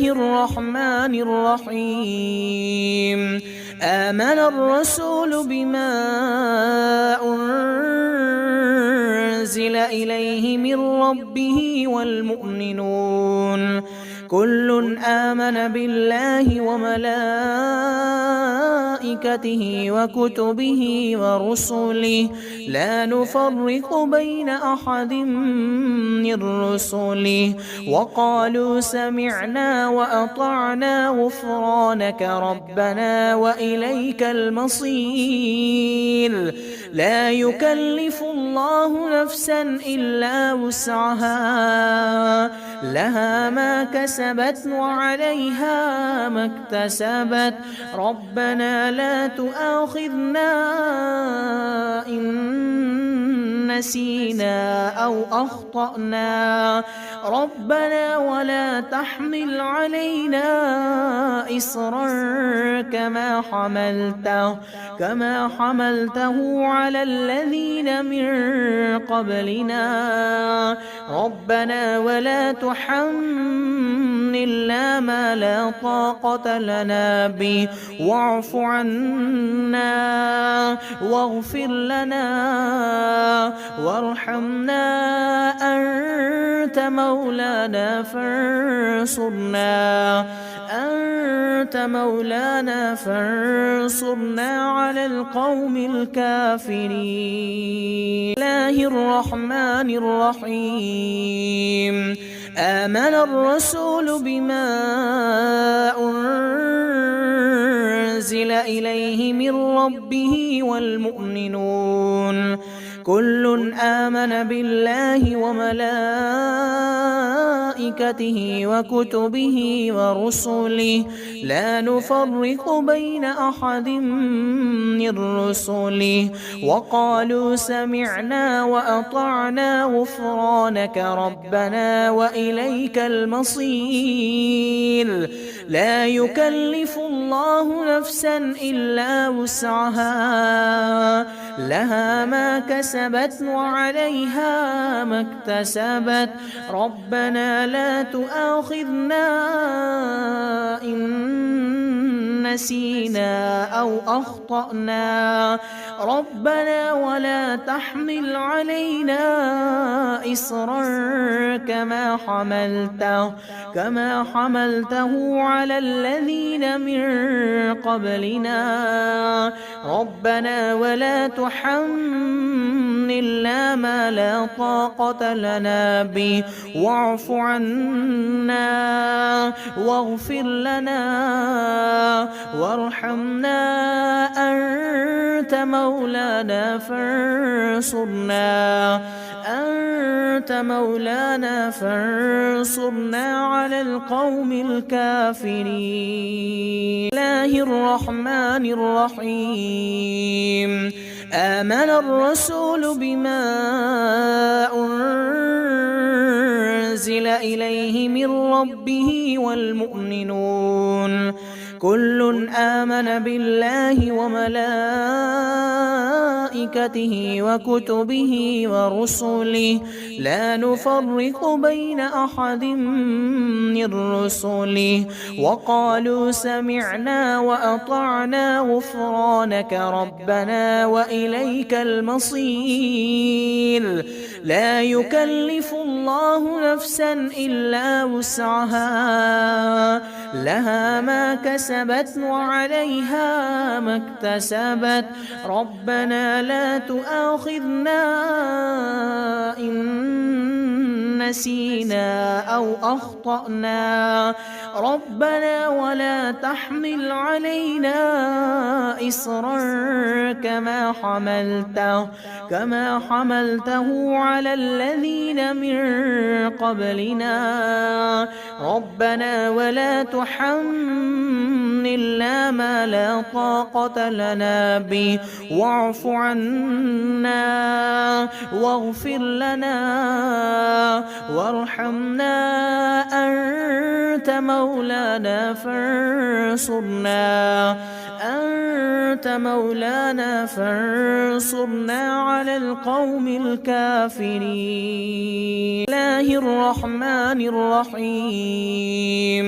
الرحمن الرحيم آمن الرسول بما أنزل إليه من ربه والمؤمنون كل آمن بالله وملائكته وكتبه ورسله لا نفرق بين أحد من رسله وقالوا سمعنا وأطعنا غفرانك ربنا وإليك المصير لا يكلف الله نفسا إلا وسعها لها ما كسبت وعليها ما اكتسبت ربنا لا تؤاخذنا إن نسينا أو أخطأنا ربنا ولا تحمل علينا إصرا كما حملته على الذين من قبلنا ربنا ولا تحملنا ما لا طاقة لنا به واعف عنا واغفر لنا وارحمنا أنت مولانا فانصرنا على القوم الكافرين الله الرحمن الرحيم آمن الرسول بما أنزل إليه من ربه والمؤمنون كل آمن بالله وملائكته وكتبه ورسله لا نفرق بين أحد من رسله وقالوا سمعنا وأطعنا غفرانك ربنا وإليك المصير لا يكلف الله نفسا إلا وسعها لها ما كسبت وعليها ما اكتسبت ربنا لا تؤاخذنا إن نسينا أو أخطأنا ربنا ولا تحمل علينا إصرا كما حملته على الذين من قبلنا ربنا ولا تحملنا ما لا طاقة لنا به واعف عنا واغفر لنا وارحمنا أنت مولانا فانصرنا على القوم الكافرين الله الرحمن الرحيم آمن الرسول بما أنزل إليه من ربه والمؤمنون كل آمن بالله وملائكته وكتبه ورسله لا نفرق بين أحد من رسله وقالوا سمعنا وأطعنا غفرانك ربنا وإليك المصير لا يكلف الله نفسا إلا وسعها لها ما كسبت وعليها ما اكتسبت ربنا لا تؤاخذنا إن نسينا أو أخطأنا ربنا ولا تحمل علينا إصرا كما حملته على الذين من قبلنا ربنا ولا تحملنا ما لا طاقة لنا به واعف عنا واغفر لنا وارحمنا أنت مولانا فانصرنا على القوم الكافرين الله الرحمن الرحيم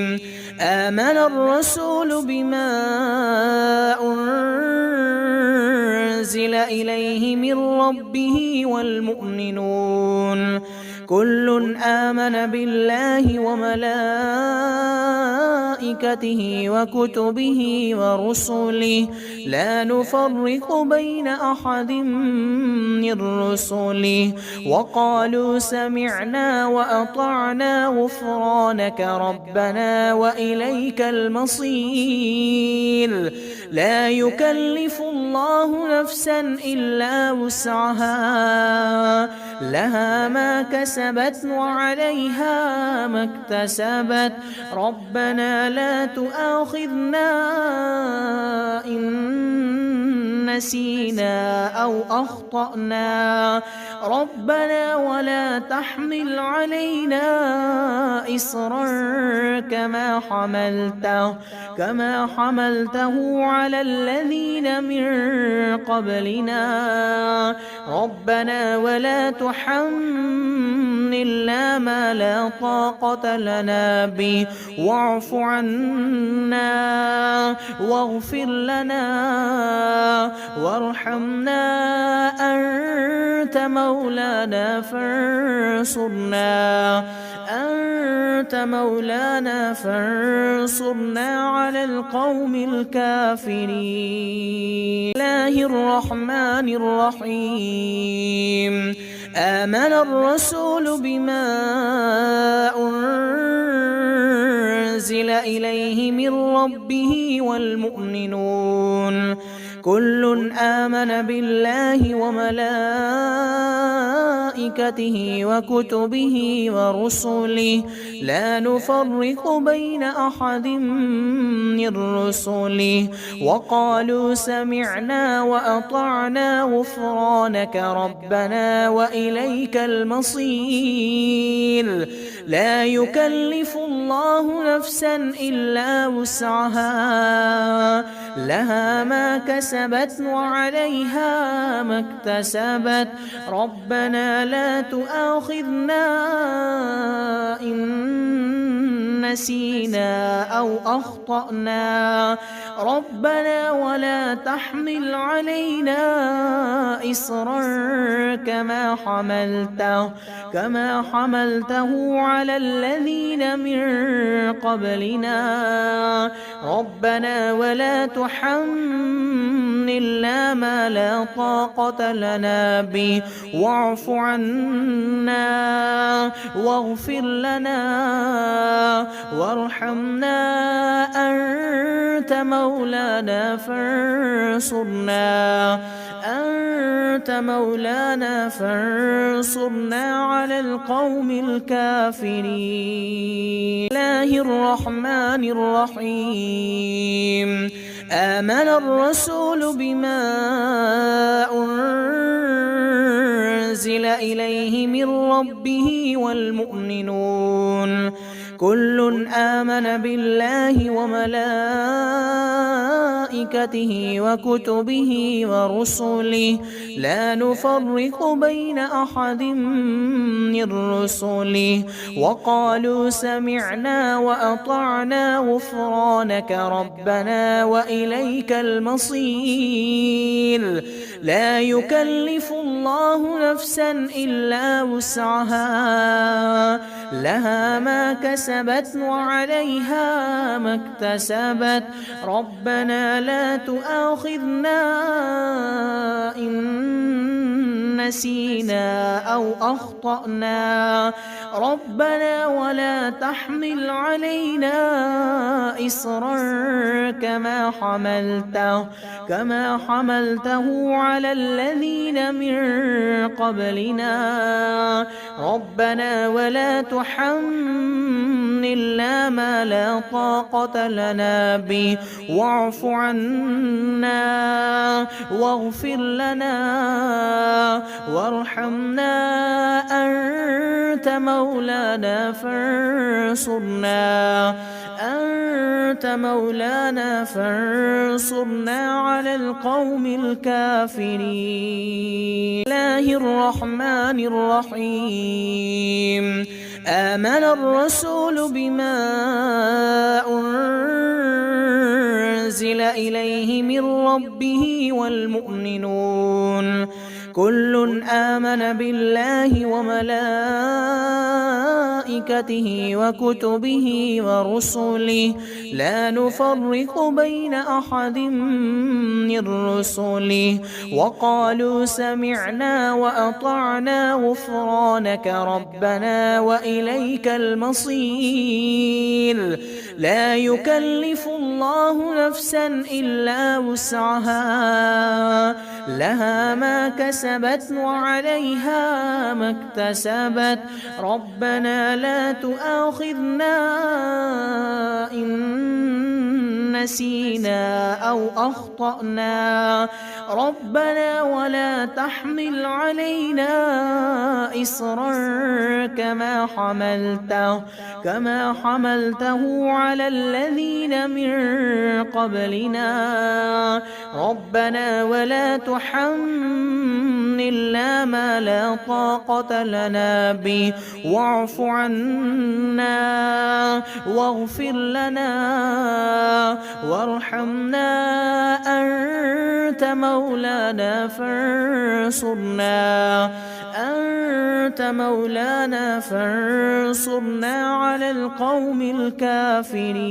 آمن الرسول بما أنزل إليه من ربه والمؤمنون كل آمن بالله وملائكته وكتبه ورسله لا نفرق بين أحد من رسله وقالوا سمعنا وأطعنا غفرانك ربنا وإليك المصير لا يكلف الله نفسا إلا وسعها لها ما كسبت وعليها ما اكتسبت ربنا لا تؤاخذنا إن نسينا أو أخطأنا ربنا ولا تحمل علينا إصرا كما حملته على الذين من قبلنا ربنا ولا تحملنا ما لا طاقة لنا به واعف عنا واغفر لنا وارحمنا أنت مولانا فانصرنا على القوم الكافرين الله الرحمن الرحيم آمن الرسول بما أنزل إليه من ربه والمؤمنون كل آمن بالله وملائكته وكتبه ورسله لا نفرق بين أحد من رسله وقالوا سمعنا وأطعنا غفرانك ربنا وإليك المصير لا يكلف الله نفسا إلا وسعها لها ما كسبت وعليها ما اكتسبت ربنا لا تؤاخذنا إن نسينا أو أخطأنا ربنا ولا تحمل علينا إصرا كما حملته على الذين من قبلنا ربنا ولا تحملنا ما لا طاقة لنا به واعف عنا واغفر لنا وارحمنا أنت مولانا فانصرنا على القوم الكافرين الله الرحمن الرحيم آمن الرسول بما أنزل إليه من ربه والمؤمنون كل آمن بالله وملائكته وكتبه ورسله لا نفرق بين أحد من رسله وقالوا سمعنا وأطعنا غفرانك ربنا وإليك المصير لا يكلف الله نفسا إلا وسعها لها ما كسبت وعليها ما اكتسبت ربنا لا تؤاخذنا إن نسينا أو أخطأنا ربنا ولا تحمل علينا إصرا كما حملته على الذين من قبلنا ربنا ولا تحملنا ما لا طاقة لنا به واعف عنا واغفر لنا وارحمنا أنت مولانا فانصرنا على القوم الكافرين الله الرحمن الرحيم آمن الرسول بما إليه من ربه والمؤمنون كل آمن بالله وملائكته وكتبه ورسله لا نفرق بين أحد من رسله وقالوا سمعنا وأطعنا غفرانك ربنا وإليك المصير لا يكلف الله نفسا إلا وسعها لها ما كسبت وعليها ما اكتسبت ربنا لا تؤاخذنا إن نسينا أو أخطأنا ربنا ولا تحمل علينا إصرا كما حملته على الذين من قبلنا ربنا ولا تحملنا ما لا طاقة لنا به واعف عنا واغفر لنا وارحمنا أنت مولانا فانصرنا على القوم الكافرين.